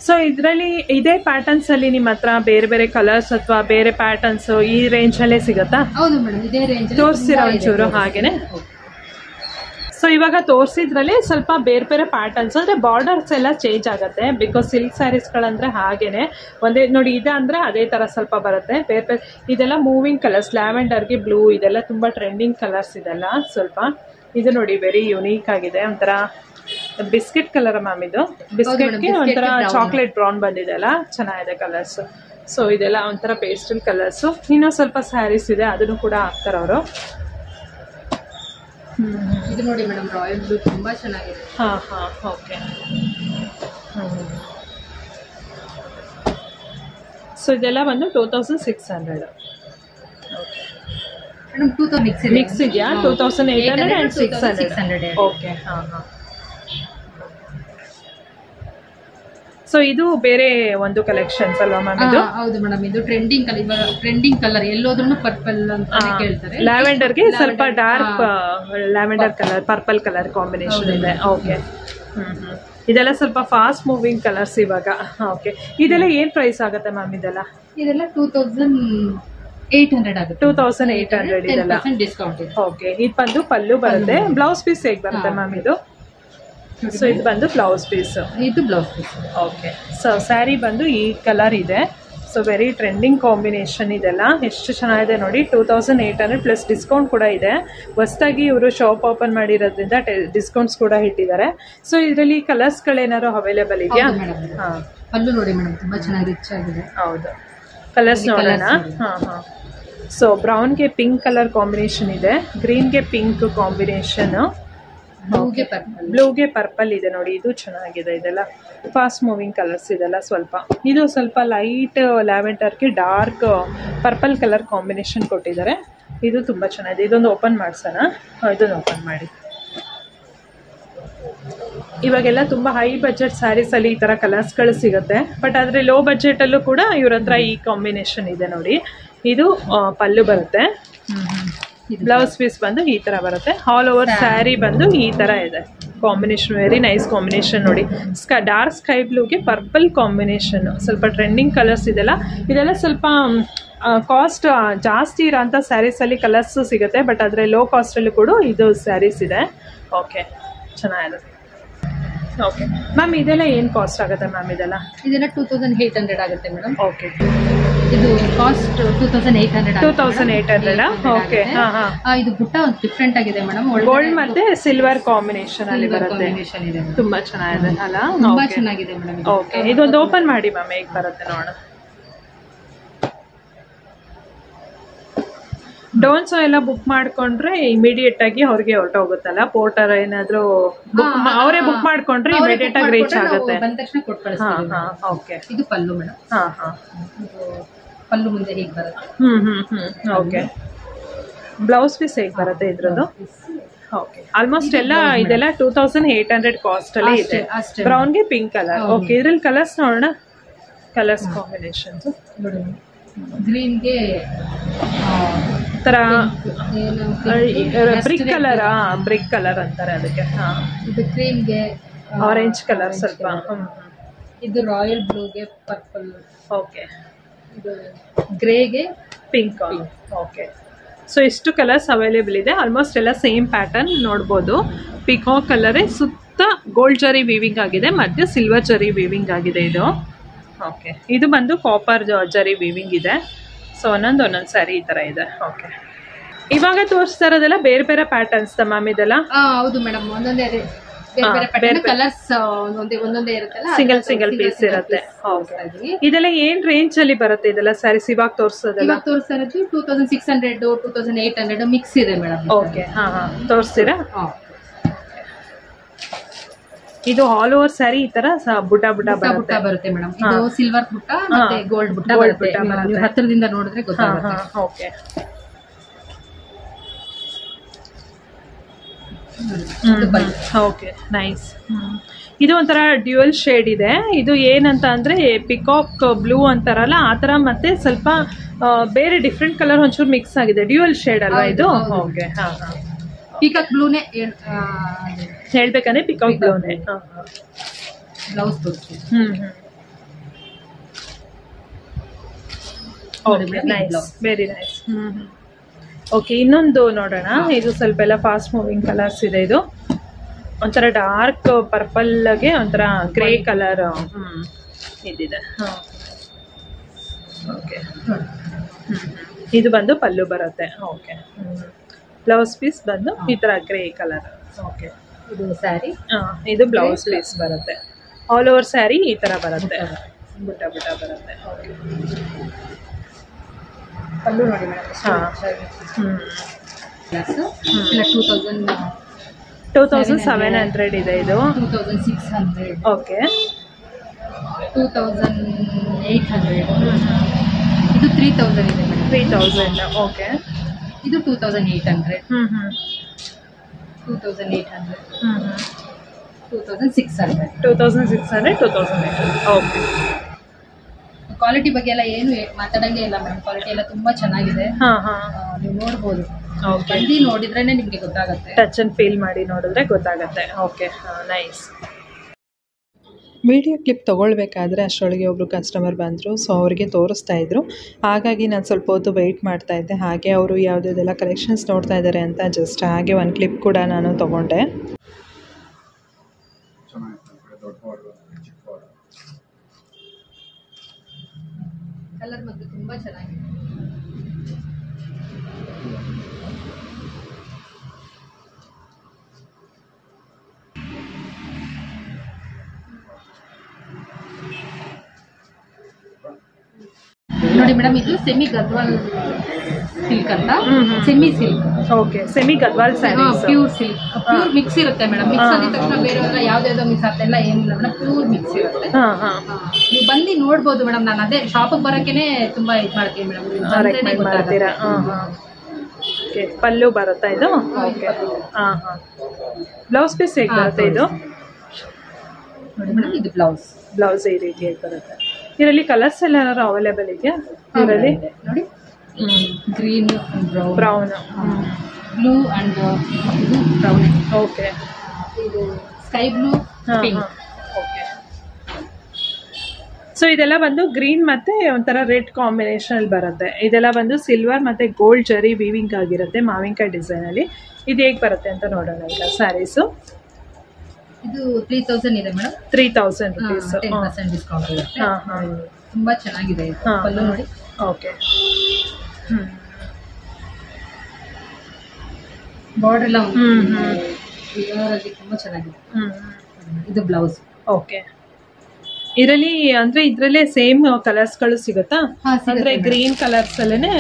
ಸೊ ಇದರಲ್ಲಿ ಇದೇ ಪ್ಯಾಟರ್ನ್ಸ್ ಅಲ್ಲಿ ನಿಮ್ಮ ಹತ್ರ ಬೇರೆ ಬೇರೆ ಕಲರ್ಸ್ ಅಥವಾ ಬೇರೆ ಪ್ಯಾಟರ್ನ್ಸ್ ಈ ರೇಂಜ್ ಅಲ್ಲೇ ಸಿಗತ್ತಾ? ಹೌದು ಮೇಡಮ್, ಇದೇ ರೇಂಜ್ ತೋರಿಸ್ತೀರಾ ಒಂಚೂರು ಹಾಗೇನೆ? ಸೊ ಇವಾಗ ತೋರಿಸಿದ್ರಲ್ಲಿ ಸ್ವಲ್ಪ ಬೇರೆ ಬೇರೆ ಪ್ಯಾಟರ್ನ್ಸ್ ಅಂದ್ರೆ ಬಾರ್ಡರ್ಸ್ ಎಲ್ಲ ಚೇಂಜ್ ಆಗುತ್ತೆ. ಬಿಕಾಸ್ ಸಿಲ್ಕ್ ಸ್ಯಾರೀಸ್ಗಳಂದ್ರೆ ಹಾಗೇನೆ ಒಂದೇ ನೋಡಿ. ಇದೆ ಅಂದ್ರೆ ಅದೇ ತರ ಸ್ವಲ್ಪ ಬರುತ್ತೆ. ಬೇರೆ ಬೇರೆ ಇದೆಲ್ಲ ಮೂವಿಂಗ್ ಕಲರ್ಸ್. ಲ್ಯಾವೆಂಡರ್ಗೆ ಬ್ಲೂ ಇದೆಲ್ಲ ತುಂಬಾ ಟ್ರೆಂಡಿಂಗ್ ಕಲರ್ಸ್ ಇದೆಲ್ಲ. ಸ್ವಲ್ಪ ಇದು ನೋಡಿ ವೆರಿ ಯುನೀಕ್ ಆಗಿದೆ. ಒಂಥರ ಬಿಸ್ಕೆಟ್ ಕಲರ್ ಮ್ಯಾಮ್ ಇದು. ಬಿಸ್ಕೆಟ್ಗೆ ಒಂಥರ ಚಾಕ್ಲೇಟ್ ಬ್ರೌನ್ ಬಂದಿದೆ ಅಲ್ಲ, ಚೆನ್ನಾಗಿದೆ ಕಲರ್ಸ್. ಸೊ ಇದೆಲ್ಲ ಒಂಥರ ಪೇಸ್ಟಲ್ ಕಲರ್ಸ್. ಇನ್ನೂ ಸ್ವಲ್ಪ ಸ್ಯಾರೀಸ್ ಇದೆ, ಅದನ್ನು ಕೂಡ ಹಾಕ್ತಾರೆ ಅವರು. ಇದು ನೋಡಿ ಮೇಡಮ್, ರಾಯಲ್ ಬ್ಲೂ ತುಂಬಾ ಚೆನ್ನಾಗಿದೆ. ಹಾ ಹಾ ಓಕೆ. ಸೊ ಇದೆಲ್ಲ ಬಂದು 2600. ಓಕೆ ಮೇಡಮ್, 2000 ಮಿಕ್ಸ್ ಇದೆಯಾ? 2800 and 600. ಓಕೆ, ಹಾ ಹಾ. ಸೊ ಇದು ಬೇರೆ ಒಂದು ಕಲೆಕ್ಷನ್ಸ್ ಅಲ್ವಾ ಮ್ಯಾಮ್ ಇದು? ಹೌದು ಮೇಡಮ್, ಇದು ಟ್ರೆಂಡಿಂಗ್ ಕಲರ್. ಇವಾಗ ಟ್ರೆಂಡಿಂಗ್ ಕಲರ್ ಎಲ್ಲೋದ್ರೂ ಪರ್ಪಲ್ ಅಂತ ಕೇಳ್ತಾರೆ. ಲ್ಯಾವೆಂಡರ್ಗೆ ಸ್ವಲ್ಪ dark lavender colour, purple colour combination ಇದೆ. ಓಕೆ, ಇದೆಲ್ಲ ಸ್ವಲ್ಪ ಫಾಸ್ಟ್ ಮೂವಿಂಗ್ ಕಲರ್ಸ್ ಇವಾಗ. ಓಕೆ, ಇದೆಲ್ಲ ಏನ್ ಪ್ರೈಸ್ ಆಗುತ್ತೆ ಮ್ಯಾಮ್ ಇದೆಲ್ಲ? ಇದೆಲ್ಲ 2800 ಆಗುತ್ತೆ. 2800 ಇದೆಲ್ಲ ಡಿಸ್ಕೌಂಟ್ ಇದೆ. ಓಕೆ, ಇದು ಬಂದು ಪಲ್ಲು ಬರುತ್ತೆ. ಬ್ಲೌಸ್ ಪೀಸ್ ಹೇಗೆ ಬರುತ್ತೆ ಮ್ಯಾಮ್ ಇದು? ಸೊ ಇದು ಬಂದು ಬ್ಲೌಸ್ ಪೀಸ್. ಇದು blouse piece. Okay. So sari ಬಂದು ಈ ಕಲರ್ ಇದೆ. ಸೊ ವೆರಿ ಟ್ರೆಂಡಿಂಗ್ ಕಾಂಬಿನೇಷನ್ ಇದೆಲ್ಲ. ಎಷ್ಟು ಚೆನ್ನಾಗಿದೆ ನೋಡಿ. 2800 ಪ್ಲಸ್ ಡಿಸ್ಕೌಂಟ್ ಕೂಡ ಇದೆ. ಹೊಸದಾಗಿ ಇವರು ಶಾಪ್ ಓಪನ್ ಮಾಡಿರೋದ್ರಿಂದ ಡಿಸ್ಕೌಂಟ್ಸ್ ಕೂಡ ಇಟ್ಟಿದ್ದಾರೆ. ಸೊ ಇದರಲ್ಲಿ ಕಲರ್ಸ್ಗಳೇನಾದ್ರು ಅವೈಲೇಬಲ್ ಇದೆಯಾ? ಹಾಂ, ಅಲ್ಲೂ ನೋಡಿ ಮೇಡಮ್, ತುಂಬ ಚೆನ್ನಾಗಿ ರಿಚ್ ಆಗಿದೆ. ಹೌದು, ಕಲರ್ಸ್ ನೋಡೋಣ. ಹಾಂ ಹಾಂ. ಸೊ ಬ್ರೌನ್ಗೆ ಪಿಂಕ್ ಕಲರ್ ಕಾಂಬಿನೇಷನ್ ಇದೆ, ಗ್ರೀನ್ಗೆ ಪಿಂಕ್ ಕಾಂಬಿನೇಷನ್, ಬ್ಲೂಗೆ ಪರ್ಪಲ್ ಇದೆ ನೋಡಿ. ಇದು ಚೆನ್ನಾಗಿದೆ. ಇದೆಲ್ಲ ಫಾಸ್ಟ್ ಮೂವಿಂಗ್ ಕಲರ್ಸ್ ಇದೆಲ್ಲ. ಇದು ಸ್ವಲ್ಪ ಲೈಟ್ ಲ್ಯಾವೆಂಡರ್ಗೆ ಡಾರ್ಕ್ ಪರ್ಪಲ್ ಕಲರ್ ಕಾಂಬಿನೇಷನ್ ಕೊಟ್ಟಿದ್ದಾರೆ. ಇದು ತುಂಬ ಚೆನ್ನಾಗಿದೆ. ಇದೊಂದು ಓಪನ್ ಮಾಡ್ಸೋಣ. ಇದೊಂದು ಓಪನ್ ಮಾಡಿ. ಇವಾಗೆಲ್ಲ ತುಂಬ ಹೈ ಬಜೆಟ್ ಸ್ಯಾರೀಸಲ್ಲಿ ಈ ಥರ ಕಲರ್ಸ್ಗಳು ಸಿಗುತ್ತೆ. ಬಟ್ ಆದರೆ ಲೋ ಬಜೆಟಲ್ಲೂ ಕೂಡ ಇವ್ರ ಹತ್ರ ಈ ಕಾಂಬಿನೇಷನ್ ಇದೆ ನೋಡಿ. ಇದು ಪಲ್ಲು ಬರುತ್ತೆ. ಬ್ಲೌಸ್ ಪೀಸ್ ಬಂದು ಈ ಥರ ಬರುತ್ತೆ. ಆಲ್ ಓವರ್ ಸ್ಯಾರಿ ಬಂದು ಈ ಥರ ಇದೆ ಕಾಂಬಿನೇಷನ್. ವೆರಿ ನೈಸ್ ಕಾಂಬಿನೇಷನ್ ನೋಡಿ. ಡಾರ್ಕ್ ಸ್ಕೈ ಬ್ಲೂಗೆ ಪರ್ಪಲ್ ಕಾಂಬಿನೇಷನ್. ಸ್ವಲ್ಪ ಟ್ರೆಂಡಿಂಗ್ ಕಲರ್ಸ್ ಇದೆಲ್ಲ ಸ್ವಲ್ಪ ಕಾಸ್ಟ್ ಜಾಸ್ತಿ ಇರೋಂಥ ಸ್ಯಾರೀಸಲ್ಲಿ ಕಲರ್ಸು ಸಿಗುತ್ತೆ. ಬಟ್ ಆದರೆ ಲೋ ಕಾಸ್ಟಲ್ಲೂ ಕೂಡ ಇದು ಸ್ಯಾರೀಸ್ ಇದೆ. ಓಕೆ, ಚೆನ್ನಾಗಿದೆ. ಓಕೆ ಮ್ಯಾಮ್, ಇದೆಲ್ಲ ಏನು ಕಾಸ್ಟ್ ಆಗುತ್ತೆ ಮ್ಯಾಮ್? ಇದೆಲ್ಲ 2800 ಆಗುತ್ತೆ ಮೇಡಮ್. ಓಕೆ, ಇದು ಕಾಸ್ಟ್ 2800. ಓಕೆ. ಹಾಂ ಹಾಂ. ಇದು ಬುಟ್ಟ ಒಂದು ಡಿಫ್ರೆಂಟ್ ಆಗಿದೆ ಮೇಡಮ್. ಗೋಲ್ಡ್ ಮತ್ತೆ ಸಿಲ್ವರ್ ಕಾಂಬಿನೇಷನ್ ಅಲ್ಲಿ ಬರುತ್ತೆ. ತುಂಬಾ ಚೆನ್ನಾಗಿದೆ ಅಲ್ಲ? ತುಂಬಾ ಚೆನ್ನಾಗಿದೆ ಮೇಡಮ್. ಓಕೆ, ಇದೊಂದು ಓಪನ್ ಮಾಡಿ ಮ್ಯಾಮ್, ಹೇಗೆ ಬರುತ್ತೆ ನೋಡೋಣ. ಡೋನ್ಸ್ ಎಲ್ಲ ಬುಕ್ ಮಾಡ್ಕೊಂಡ್ರೆ ಇಮಿಡಿಯೇಟ್ ಆಗಿ ಅವ್ರಿಗೆ ಹೊರಟೋಗುತ್ತಲ್ಲ. ಪೋರ್ಟರ್ ಏನಾದ್ರು ಅವರೇ ಬುಕ್ ಮಾಡ್ಕೊಂಡ್ರೆ ಇಮಿಡಿಯೇಟ್ ಆಗಿ ರೀಚ್ ಆಗುತ್ತೆ. ಓಕೆ, ಇದು ಪಲ್ಲು ಮೇಡಮ್. ಹಾ ಹಾ. ಪಲ್ಲು ಮುಂದೆ ಹೇಗೆ ಬರುತ್ತೆ. ಓಕೆ. ಬ್ಲೌಸ್ ಪೀಸ್ ಹೇಗೆ ಬರುತ್ತೆ ಇದ್ರದ್ದು? ಓಕೆ, ಆಲ್ಮೋಸ್ಟ್ ಎಲ್ಲ ಇದೆಲ್ಲ 2800 ಕಾಸ್ಟ್ ಅಲ್ಲಿ ಇದೆ. ಬ್ರೌನ್ಗೆ ಪಿಂಕ್ ಕಲರ್. ಓಕೆ, ಇದ್ರಲ್ಲಿ ಕಲರ್ಸ್ ನೋಡೋಣ. ಕಲರ್ಸ್ ಕಾಂಬಿನೇಷನ್ಸ್ ಗ್ರೀನ್ಗೆ ತರ ಬ್ರಿಕ್ ಕಲರ್. ಬ್ರಿಕ್ ಕಲರ್ ಅಂತಾರೆ ಅದಕ್ಕೆ. ಇದು ಕ್ರೀಮ್ಗೆ ಆರೆಂಜ್ ಕಲರ್ ಸ್ವಲ್ಪ. ಇದು ರಾಯಲ್ ಬ್ಲೂಗೆ ಪರ್ಪಲ್. ಓಕೆ, ಇದು ಗ್ರೇಗೆ ಪಿಂಕ್. ಓಕೆ, ಸೊ ಇಷ್ಟು ಕಲರ್ಸ್ ಅವೈಲೇಬಲ್ ಇದೆ. ಆಲ್ಮೋಸ್ಟ್ ಎಲ್ಲ ಸೇಮ್ ಪ್ಯಾಟರ್ನ್ ನೋಡ್ಬೋದು. ಪಿಕಾಕ್ ಕಲರೇ ಸುತ್ತ ಗೋಲ್ಡ್ ಜರಿ ವೀವಿಂಗ್ ಆಗಿದೆ, ಮತ್ತೆ ಸಿಲ್ವರ್ ಜರಿ ವೀವಿಂಗ್ ಆಗಿದೆ ಇದು. ಓಕೆ, ಇದು ಬಂದು ಕಾಪರ್ ಜರಿ ವೀವಿಂಗ್ ಇದೆ. ಸೊ ಒಂದೊಂದು ಸ್ಯಾರಿ ಈ ತರ ಇದೆ. ಓಕೆ, ಇವಾಗ ತೋರಿಸ್ತಾ ಇರೋದೆಲ್ಲ ಬೇರೆ ಬೇರೆ ಪ್ಯಾಟರ್ನ್ಸ್ ಮ್ಯಾಮ್ ಇದೆಲ್ಲ? ಹೌದು ಮೇಡಮ್, ಒಂದೊಂದೇ ಕಲರ್ಸ್ ಒಂದೊಂದೇ ಇರುತ್ತಲ್ಲ, ಸಿಂಗಲ್ ಪೀಸ್ ಇರುತ್ತೆ. ಇದೆಲ್ಲ ಏನ್ ರೇಂಜ್ ಅಲ್ಲಿ ಬರುತ್ತೆ ಇದೆಲ್ಲ ಸ್ಯಾರೀಸ್ ಇವಾಗ ತೋರಿಸೋದೆಲ್ಲ? ತೋರಿಸ್ತಾ ಇರೋದು 2600 2800 ಮಿಕ್ಸ್ ಇದೆ ಮೇಡಮ್. ಓಕೆ, ಹಾ ಹಾ, ತೋರಿಸ್ತೀರಾ? ಇದು ಆಲ್ ಓವರ್ ಸ್ಯಾರಿ ಈ ತರ ಬುಟ್ಟ ಬರುತ್ತೆ ಮೇಡಮ್. ಇದು ಸಿಲ್ವರ್ ಬುಟ್ಟ ಮತ್ತೆ ಗೋಲ್ಡ್ ಬುಟ್ಟ ಬರುತ್ತೆ. ನೀವು ಹತ್ತಿರದಿಂದ ನೋಡಿದ್ರೆ ಗೊತ್ತಾಗುತ್ತೆ. Okay, okay, nice. ಇದು ಒಂಥರ ಡ್ಯೂಯಲ್ ಶೇಡ್ ಇದೆ. ಇದು ಏನಂತ ಅಂದ್ರೆ ಪಿಕಾಕ್ ಬ್ಲೂ ಅಂತಾರಲ್ಲ ಆ ತರ, ಮತ್ತೆ ಸ್ವಲ್ಪ ಬೇರೆ ಡಿಫ್ರೆಂಟ್ ಕಲರ್ ಒಂಚೂರು ಮಿಕ್ಸ್ ಆಗಿದೆ. ಡ್ಯೂಯಲ್ ಶೇಡ್ ಅಲ್ವಾ ಇದು? ಓಕೆ, ಹಾ ಹಾ. ಪಿಕಾಕ್ ಬ್ಲೂನೇ ಹೇಳ್ಬೇಕಂದ್ರೆ ಪಿಕಾಕ್ ಬ್ಲೂನೇ. ಬ್ಲೌಸ್ ತೋರಿಸ್ತೀನಿ. Very nice. ಓಕೆ, ಇನ್ನೊಂದು ನೋಡೋಣ. ಇದು ಸ್ವಲ್ಪ ಎಲ್ಲ ಫಾಸ್ಟ್ ಮೂವಿಂಗ್ ಕಲರ್ಸ್ ಇದೆ. ಇದು ಒಂಥರ ಡಾರ್ಕ್ ಪರ್ಪಲ್ಗೆ ಒಂಥರ ಗ್ರೇ ಕಲರ್ ಇದಿದೆ. ಓಕೆ, ಇದು ಬಂದು ಪಲ್ಲು ಬರುತ್ತೆ. ಓಕೆ, ಬ್ಲೌಸ್ ಪೀಸ್ ಬಂದು ಈ ತರ ಗ್ರೇ ಕಲರ್. ಓಕೆ, ಇದು ಸ್ಯಾರಿ. ಇದು ಬ್ಲೌಸ್ ಪೀಸ್ ಬರುತ್ತೆ. ಆಲ್ ಓವರ್ ಸ್ಯಾರಿ ಈ ತರ ಬರುತ್ತೆ. ಬುಟ್ಟ ಬರುತ್ತೆ. ಓಕೆ, ಪಲ್ಲು ನೋಡಿ ಮೇಡಮ್. 2700 ಇದೆ. ಇದು 2600. ಓಕೆ, 2800. ಇದು 3000 ಇದೆ ಮೇಡಮ್. 3000. ಓಕೆ, ಇದು 2800. 2800. 2600. 2600. ಓಕೆ, ಕ್ವಾಲಿಟಿ ಬಗ್ಗೆ ಎಲ್ಲ ಏನು ಮಾತಾಡಂಗೆ ಇಲ್ಲ ಮೇಡಮ್. ಕ್ವಾಲಿಟಿ ಎಲ್ಲ ತುಂಬಾ ಚೆನ್ನಾಗಿದೆ. ನೀವು ನೋಡ್ಬೋದು. ಬಂದು ನೋಡಿದ್ರೇನೆ ನಿಮ್ಗೆ ಗೊತ್ತಾಗುತ್ತೆ. ಟಚ್ ಅಂಡ್ ಫೀಲ್ ಮಾಡಿ ನೋಡಿದ್ರೆ ಗೊತ್ತಾಗುತ್ತೆ. Okay, nice. ವಿಡಿಯೋ ಕ್ಲಿಪ್ ತೊಗೊಳ್ಬೇಕಾದ್ರೆ ಅಷ್ಟರೊಳಗೆ ಒಬ್ಬರು ಕಸ್ಟಮರ್ ಬಂದರು. ಸೊ ಅವರಿಗೆ ತೋರಿಸ್ತಾ ಇದ್ರು. ಹಾಗಾಗಿ ನಾನು ಸ್ವಲ್ಪ ಹೊತ್ತು ವೆಯ್ಟ್ ಮಾಡ್ತಾಯಿದ್ದೆ. ಹಾಗೆ ಅವರು ಯಾವುದೆಲ್ಲ ಕಲೆಕ್ಷನ್ಸ್ ನೋಡ್ತಾ ಇದ್ದಾರೆ ಅಂತ ಜಸ್ಟ್ ಹಾಗೆ ಒಂದು ಕ್ಲಿಪ್ ಕೂಡ ನಾನು ತೊಗೊಂಡೆ. ಕಲರ್ ಮಾತ್ರ ತುಂಬಾ ಚೆನ್ನಾಗಿದೆ. ನೋಡಿ ಮೇಡಮ್, ಇದು ಸೆಮಿ ಗದ್ವಾಲ್ ಸಿಲ್ಕ್ ಅಂತ. Semi silk. Okay, semi Gadwal saris. Pure silk, pure mix ಇರುತ್ತೆ ಮೇಡಮ್. ಮಿಕ್ಸ್ ಆದ ತಕ್ಷಣ ಬೇರೆ ಯಾವ್ದಾವ್ದೋ ಮಿಕ್ಸ್ ಆಗ್ತಾ ಇಲ್ಲ, ಏನಿಲ್ಲ ಮೇಡಮ್, ಪ್ಯೂರ್ ಮಿಕ್ಸ್ ಇರುತ್ತೆ. ನೀವು ಬಂದು ನೋಡ್ಬೋದು ಮೇಡಮ್. ನಾನು ಅದೇ ಶಾಪಿಗೆ ಬರೋಕೆನೆ ತುಂಬಾ ಇದು ಮಾಡ್ತೀನಿ ಮೇಡಮ್. ಮಾಡ್ತೀರಾ? ಓಕೆ, ಪಲ್ಲು ಬರುತ್ತಾ ಇದು? ಓಕೆ. ಬ್ಲೌಸ್ ಪೀಸ್ ಹೇಗೆ ಬರುತ್ತೆ ಇದು? ನೋಡಿ ಮೇಡಮ್, ಇದು ಬ್ಲೌಸ್ ಈ ರೀತಿಯಾಗಿ ಬರುತ್ತೆ. ಇದರಲ್ಲಿ ಕಲರ್ಸ್ ಎಲ್ಲ ಏನಾದ್ರು ಅವೈಲೇಬಲ್ ಇದೆಯಾ ಇದರಲ್ಲಿ? ನೋಡಿ, ಗ್ರೀನ್, ಬ್ರೌನ್, ಬ್ಲೂ ಅಂಡ್ ಇದು ಬ್ರೌನ್. ಓಕೆ, ಇದು sky blue, pink. Okay. So ಇದೆಲ್ಲ ಬಂದು ಗ್ರೀನ್ ಮತ್ತೆ ಒಂಥರ ರೆಡ್ ಕಾಂಬಿನೇಷನ್ ಅಲ್ಲಿ ಬರುತ್ತೆ. ಇದೆಲ್ಲ ಬಂದು ಸಿಲ್ವರ್ ಮತ್ತೆ ಗೋಲ್ಡ್ ಜರಿ ವೀವಿಂಗ್ ಆಗಿರುತ್ತೆ, ಮಾವಿನಕಾಯಿ ಡಿಸೈನ್ ಅಲ್ಲಿ. ಇದು ಹೇಗೆ ಬರುತ್ತೆ ಅಂತ ನೋಡೋಣ ಈಗ. ಸ್ಯಾರೀಸು ಇದು 3000 ಇದೆ ಮೇಡಮ್. 3000 rupees. 10% ಡಿಸ್ಕೌಂಟ್ ಇರುತ್ತೆ. ತುಂಬಾ ಚೆನ್ನಾಗಿದೆ ಇದು. ಪಲ್ಲು ನೋಡಿ. ಓಕೆ. ಬಾರ್ಡರ್ ಎಲ್ಲ ಇದರಲ್ಲಿ ತುಂಬಾ ಚೆನ್ನಾಗಿದೆ. ಇದು ಬ್ಲೌಸ್. ಓಕೆ. ಇದರಲ್ಲಿ ಅಂದ್ರೆ ಇದ್ರಲ್ಲೇ ಸೇಮ್ ಕಲರ್ಸ್ ಗಳು ಸಿಗುತ್ತಾ? ಅಂದ್ರೆ ಗ್ರೀನ್ ಕಲರ್ಸ್ ಅಲ್ಲೇನೆ?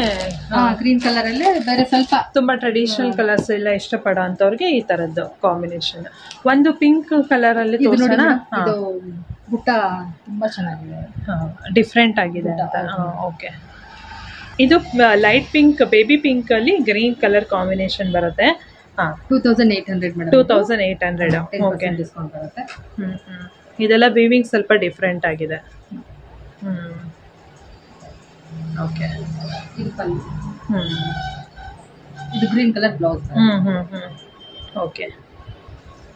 ಗ್ರೀನ್ ಕಲರ್ ಅಲ್ಲೇ ಬೇರೆ ಸ್ವಲ್ಪ ತುಂಬಾ ಟ್ರೆಡಿಷನಲ್ ಕಲರ್ಸ್ ಎಲ್ಲ ಇಷ್ಟಪಡೋ ಅಂತವ್ರಿಗೆ ಈ ತರದ್ದು ಕಾಂಬಿನೇಷನ್. ಒಂದು ಪಿಂಕ್ ಕಲರ್ ಅಲ್ಲಿ ತೋರಿಸೋಣ. ಇದು ಬುಟ್ಟ ತುಂಬಾ ಚೆನ್ನಾಗಿದೆ, ಡಿಫ್ರೆಂಟ್ ಆಗಿದೆ ಅಂತ. ಓಕೆ. ಇದು ಲೈಟ್ ಪಿಂಕ್, ಬೇಬಿ ಪಿಂಕ್ ಅಲ್ಲಿ ಗ್ರೀನ್ ಕಲರ್ ಕಾಂಬಿನೇಷನ್ ಬರುತ್ತೆ. 2800 ಮೇಡಮ್. 2800. ಓಕೆ, ಡಿಸ್ಕೌಂಟ್ ಬರುತ್ತೆ. ಇದೆಲ್ಲ ವೀವಿಂಗ್ ಸ್ವಲ್ಪ ಡಿಫ್ರೆಂಟ್ ಆಗಿದೆ. ಓಕೆ. ಇದು ಪಲ್ಲು. ಇದು green colour blouse. Okay,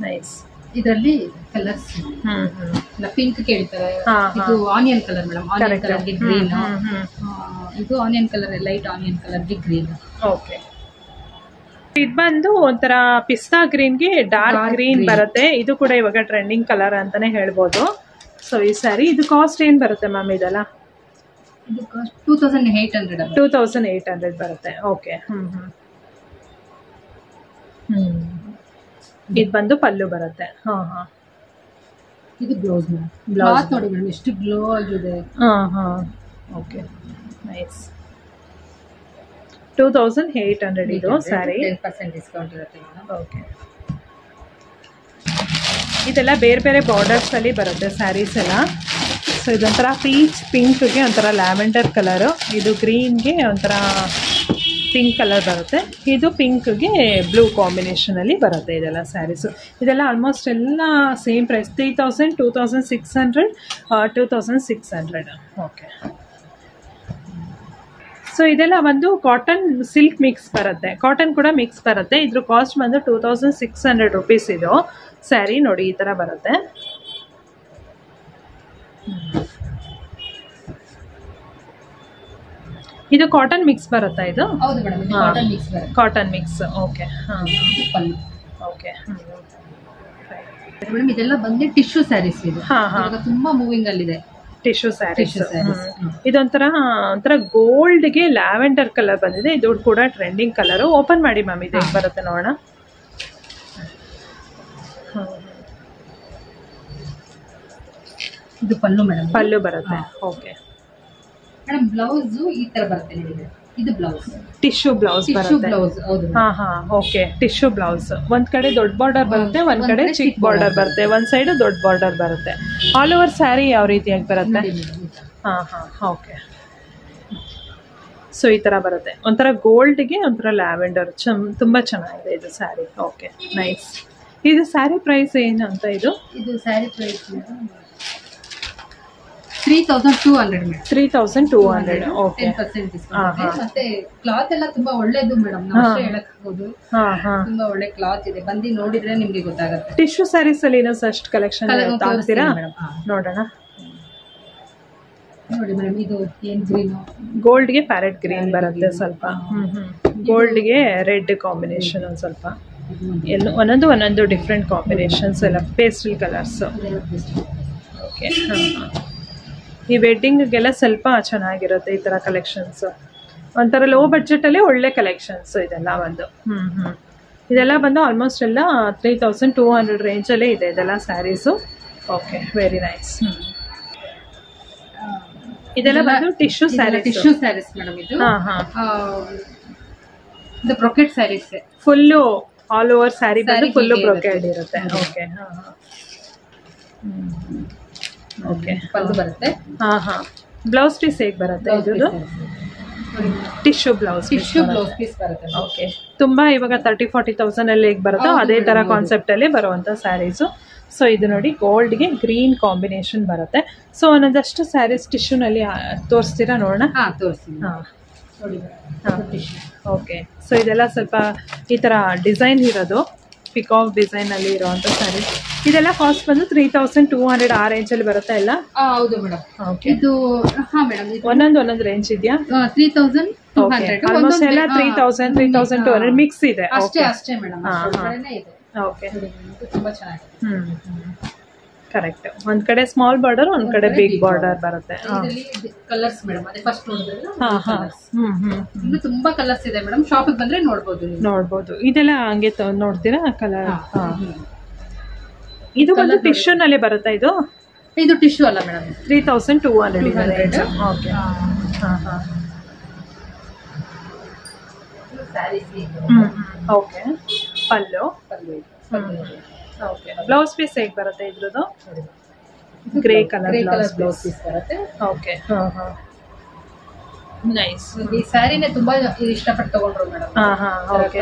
nice. ಇದರಲ್ಲಿ ಕಲರ್ಸ್ ಪಿಂಕ್ ಕೇಳ್ತಾರೆ. ಇದು ಆನಿಯನ್ ಕಲರ್ ಮೇಡಮ್. ಆನಿಯನ್ ಕಲರ್ಗೆ ಗ್ರೀನ್. ಇದು ಆನಿಯನ್ ಕಲರ್, ಲೈಟ್ ಆನಿಯನ್ ಕಲರ್ಗೆ ಗ್ರೀನ್. ಓಕೆ. ಇದು ಬಂದು ಒಂಥರ ಪಿಸ್ತಾ ಗ್ರೀನ್ಗೆ ಡಾರ್ಕ್ ಗ್ರೀನ್ ಬರುತ್ತೆ. ಇದು ಕೂಡ ಇವಾಗ ಟ್ರೆಂಡಿಂಗ್ ಕಲರ್ ಅಂತಾನೆ ಹೇಳ್ಬೋದು. ಸೊ ಈ ಸ್ಯಾರಿ ಇದು ಕಾಸ್ಟ್ ಏನ್ ಬರುತ್ತೆ ಮ್ಯಾಮ್? ಇದೆಲ್ಲ ಇದು ಕಾಸ್ಟ್ 2800. 2800 ಬರುತ್ತೆ. ಓಕೆ. ಇದು ಬಂದು ಪಲ್ಲು ಬರುತ್ತೆ. ಇದು ಬ್ಲೌಸ್ ಮೇಡಮ್. ಬ್ಲೌಸ್ ನೋಡಿ ಮೇಡಮ್, ಎಷ್ಟು ಗ್ಲೋ ಆಗಿದೆ. Okay, nice. 2800 ಇದು ಸ್ಯಾರಿ. 10% ಡಿಸ್ಕೌಂಟ್ ಇರುತ್ತೆ ಮೇಡಮ್. ಓಕೆ. ಇದೆಲ್ಲ ಬೇರೆ ಬೇರೆ ಬಾರ್ಡರ್ಸ್ ಅಲ್ಲಿ ಬರುತ್ತೆ ಸ್ಯಾರೀಸ್ ಎಲ್ಲ. ಸೊ ಇದೊಂಥರ ಪೀಚ್ ಪಿಂಕ್ಗೆ ಒಂಥರ ಲ್ಯಾವೆಂಡರ್ ಕಲರು, ಇದು ಗ್ರೀನ್ಗೆ ಒಂಥರ ಪಿಂಕ್ ಕಲರ್ ಬರುತ್ತೆ, ಇದು ಪಿಂಕ್ಗೆ ಬ್ಲೂ ಕಾಂಬಿನೇಷನಲ್ಲಿ ಬರುತ್ತೆ ಇದೆಲ್ಲ ಸ್ಯಾರೀಸು. ಇದೆಲ್ಲ ಆಲ್ಮೋಸ್ಟ್ ಎಲ್ಲ ಸೇಮ್ ಪ್ರೈಸ್, 3000, 2600, 2600. ಓಕೆ. ಸೊ ಇದೆಲ್ಲ ಒಂದು ಕಾಟನ್ ಸಿಲ್ಕ್ ಮಿಕ್ಸ್ ಬರುತ್ತೆ, ಕಾಟನ್ ಕೂಡ ಮಿಕ್ಸ್ ಬರುತ್ತೆ. ಇದ್ರ ಕಾಸ್ಟ್ ಬಂದು 2600 rupees ಇದು ಸ್ಯಾರಿ. ನೋಡಿ ಈ ಥರ ಬರುತ್ತೆ. ಇದು ಕಾಟನ್ ಮಿಕ್ಸ್ ಬರುತ್ತಾ ಇದು? ಹೌದು ಮೇಡಮ್, ಕಾಟನ್ ಮಿಕ್ಸ್ ಬರುತ್ತೆ. Cotton mix. Okay. Pallu. Okay. Madam ಇದೆಲ್ಲ ಬಂದು ಟಿಶ್ಯೂ ಸ್ಯಾರೀಸ್. ಇದು ತುಂಬಾ ಮೂವಿಂಗ್ ಅಲ್ಲಿದೆ. ಟಿಶ್ಯೂ ಸ್ಯಾರೀಸ್. ಇದೊಂಥರ ಗೋಲ್ಡ್ಗೆ ಲ್ಯಾವೆಂಡರ್ ಕಲರ್ ಬಂದಿದೆ. ಇದು ಕೂಡ ಟ್ರೆಂಡಿಂಗ್ ಕಲರ್. ಓಪನ್ ಮಾಡಿ ಮ್ಯಾಮ್, ಇದು ಹೇಗೆ ಬರುತ್ತೆ ನೋಡೋಣ. ಇದು ಪಲ್ಲು ಮೇಡಮ್. ಪಲ್ಲು ಬರುತ್ತೆ. Okay madam. ಬ್ಲೌಸ್ ಈ ತರ ಬರುತ್ತೆ ನಿಮಗೆ. ಇದು ಬ್ಲೌಸ್ ಟಿಶ್ಯೂ ಬ್ಲೌಸ್ ಬರುತ್ತೆ. Okay, tissue blouse. ಒಂದ್ ಕಡೆ ದೊಡ್ಡ ಬಾರ್ಡರ್ ಬರುತ್ತೆ, ಒಂದ್ ಕಡೆ ಚಿಕ್ಕ ಬಾರ್ಡರ್ ಬರುತ್ತೆ, ಒಂದ್ ಸೈಡ್ ದೊಡ್ಡ ಬಾರ್ಡರ್ ಬರುತ್ತೆ. ಆಲ್ ಓವರ್ ಸ್ಯಾರಿ ಯಾವ ರೀತಿಯಾಗಿ ಬರುತ್ತೆ? ಓಕೆ. ಸೊ ಈ ತರ ಬರುತ್ತೆ, ಒಂಥರ ಗೋಲ್ಡ್ಗೆ ಒಂಥರ ಲ್ಯಾವೆಂಡರ್. ತುಂಬಾ ಚೆನ್ನಾಗಿದೆ ಇದು ಸ್ಯಾರಿ. Okay, nice. ಇದು ಸ್ಯಾರಿ ಪ್ರೈಸ್ ಏನು ಅಂತ? ಇದು sari price 3200 madam. 3200. Okay. 10% discount. ಮತ್ತೆ ಕ್ಲಾತ್ ಎಲ್ಲ ತುಂಬಾ ಒಳ್ಳೇದು ಮೇಡಮ್, ಹೇಳಕ್ ಆಗೋದು. ತುಂಬಾ ಒಳ್ಳೆ ಕ್ಲಾತ್ ಇದೆ, ಬಂದು ನೋಡಿದ್ರೆ ನಿಮ್ಗೆ ಗೊತ್ತಾಗುತ್ತೆ. ಟಿಶ್ಯೂ ಸ್ಯಾರೀಸ್ ಅಲ್ಲಿ ಏನೋ ಅಷ್ಟು ಕಲೆಕ್ಷನ್ ಆಗ್ತೀರಾ? ನೋಡೋಣ. ನೋಡಿ ಮೇಡಮ್, ಇದು ಏನ್ ಗ್ರೀನ್, ಗೋಲ್ಡ್ಗೆ ಪ್ಯಾರೆಟ್ ಗ್ರೀನ್ ಬರುತ್ತೆ ಸ್ವಲ್ಪ. ಗೋಲ್ಡ್ಗೆ ರೆಡ್ ಕಾಂಬಿನೇಷನ್ ಒಂದು ಸ್ವಲ್ಪ. ಒಂದೊಂದು ಡಿಫ್ರೆಂಟ್ ಕಾಂಬಿನೇಷನ್ಸ್ ಎಲ್ಲ, ಪೇಸ್ಟಲ್ ಕಲರ್ಸ್. ಓಕೆ. ಈ ವೆಡ್ಡಿಂಗ್ಗೆಲ್ಲ ಸ್ವಲ್ಪ ಚೆನ್ನಾಗಿರುತ್ತೆ ಈ ತರ ಕಲೆಕ್ಷನ್ಸ್. ಒಂಥರ ಲೋ ಬಡ್ಜೆಟ್ ಅಲ್ಲಿ ಒಳ್ಳೆ ಕಲೆಕ್ಷನ್ಸ್ ಇದೆಲ್ಲ ಒಂದು. ಇದೆಲ್ಲ ಬಂದು ಆಲ್ಮೋಸ್ಟ್ ಎಲ್ಲ 3200 ರೇಂಜ್ ಅಲ್ಲೇ ಇದೆ ಇದೆಲ್ಲ ಸ್ಯಾರೀಸು. Okay, very nice. ಇದೆಲ್ಲ ಬಂದು ಟಿಶ್ಯೂ ಸ್ಯಾರೀಸ್ ಮೇಡಮ್. ಇದು ಇದು brocade saris, full all over sari ಬಂದು ಫುಲ್ಲು ಬ್ರೊಕೆಟ್ ಇರುತ್ತೆ. ಓಕೆ, ಓಕೆ, ಪಲ್ಲು ಬರುತ್ತೆ. ಬ್ಲೌಸ್ ಪೀಸ್ ಹೇಗೆ ಬರುತ್ತೆ ಇದು? ಟಿಶ್ಯೂ ಬ್ಲೌಸ್ ಪೀಸ್ ಬರುತ್ತೆ. ಓಕೆ, ತುಂಬಾ ಇವಾಗ 30,000-40,000 ಅಲ್ಲಿ ಹೇಗೆ ಬರುತ್ತೋ ಅದೇ ತರ ಕಾನ್ಸೆಪ್ಟ್ ಅಲ್ಲಿ ಬರುವಂತ ಸ್ಯಾರೀಸು. ಸೊ ಇದು ನೋಡಿ ಗೋಲ್ಡ್ಗೆ ಗ್ರೀನ್ ಕಾಂಬಿನೇಷನ್ ಬರುತ್ತೆ. ಸೊ ಒಂದೊಂದಷ್ಟು ಸ್ಯಾರೀಸ್ ಟಿಶ್ಯೂನಲ್ಲಿ ತೋರಿಸ್ತೀರಾ ನೋಡೋಣ? ಓಕೆ, ಸೊ ಇದೆಲ್ಲ ಸ್ವಲ್ಪ ಈ ತರ ಡಿಸೈನ್ ಇರೋದು, ಪಿಕಾಕ್ ಡಿಸೈನ್ ಅಲ್ಲಿ ಇರುವಂತ ಸ್ಯಾರೀಸ್. ಇದೆಲ್ಲ ಕಾಸ್ಟ್ ಬಂದು 3200 ಆ ರೇಂಜ್ ಅಲ್ಲಿ ಬರುತ್ತೆ ಎಲ್ಲ? ಹೌದು ಮೇಡಮ್. ಓಕೆ, ಇದು ಮೇಡಮ್ ಒಂದೊಂದು ರೇಂಜ್ ಇದೆಯಾ? 3200 ಆಲ್ಮೋಸ್ಟ್ ಎಲ್ಲ 3000 3200 ಮಿಕ್ಸ್ ಇದೆ. ಅಷ್ಟೇ ಮೇಡಮ್. ಓಕೆ, ತುಂಬಾ ಚೆನ್ನಾಗಿದೆ. ಕರೆಕ್ಟ್. ಒಂದ್ ಕಡೆ ಸ್ಮಾಲ್ ಬಾರ್ಡರ್, ಒಂದ್ ಕಡೆ ಬಿಗ್ ಬಾರ್ಡರ್ ಬರುತ್ತೆ. ಕಲರ್ಸ್ ಮೇಡಮ್, ಅದೇ ಫಸ್ಟ್ ಇನ್ನು ತುಂಬಾ ಕಲರ್ಸ್ ಇದೆ ಮೇಡಮ್. ಶಾಪಿಗೆ ಬಂದ್ರೆ ನೋಡ್ಬೋದು. ಇದೆಲ್ಲ ಹಂಗೆ ನೋಡ್ತೀರಾ ಕಲರ್? ಇದು ಬಂದು ಟಿಶ್ಯೂ ನಲ್ಲಿ ಬರುತ್ತಾ? ಇದು ಟಿಶ್ಯೂ ಅಲ್ಲ madam. 3200. Okay, okay. Pallu. Okay, blouse piece ಹೇಗೆ ಬರುತ್ತೆ ಇದ್ರದ್ದು? ಗ್ರೇ ಕಲರ್ ಬ್ಲೌಸ್ ಪೀಸ್ ಬರುತ್ತೆ. Okay, nice. ಈ ಸ್ಯಾರಿನೇ ತುಂಬಾ ಇಷ್ಟಪಟ್ಟು ತಗೊಂಡ್ರು ಮೇಡಮ್. ಓಕೆ,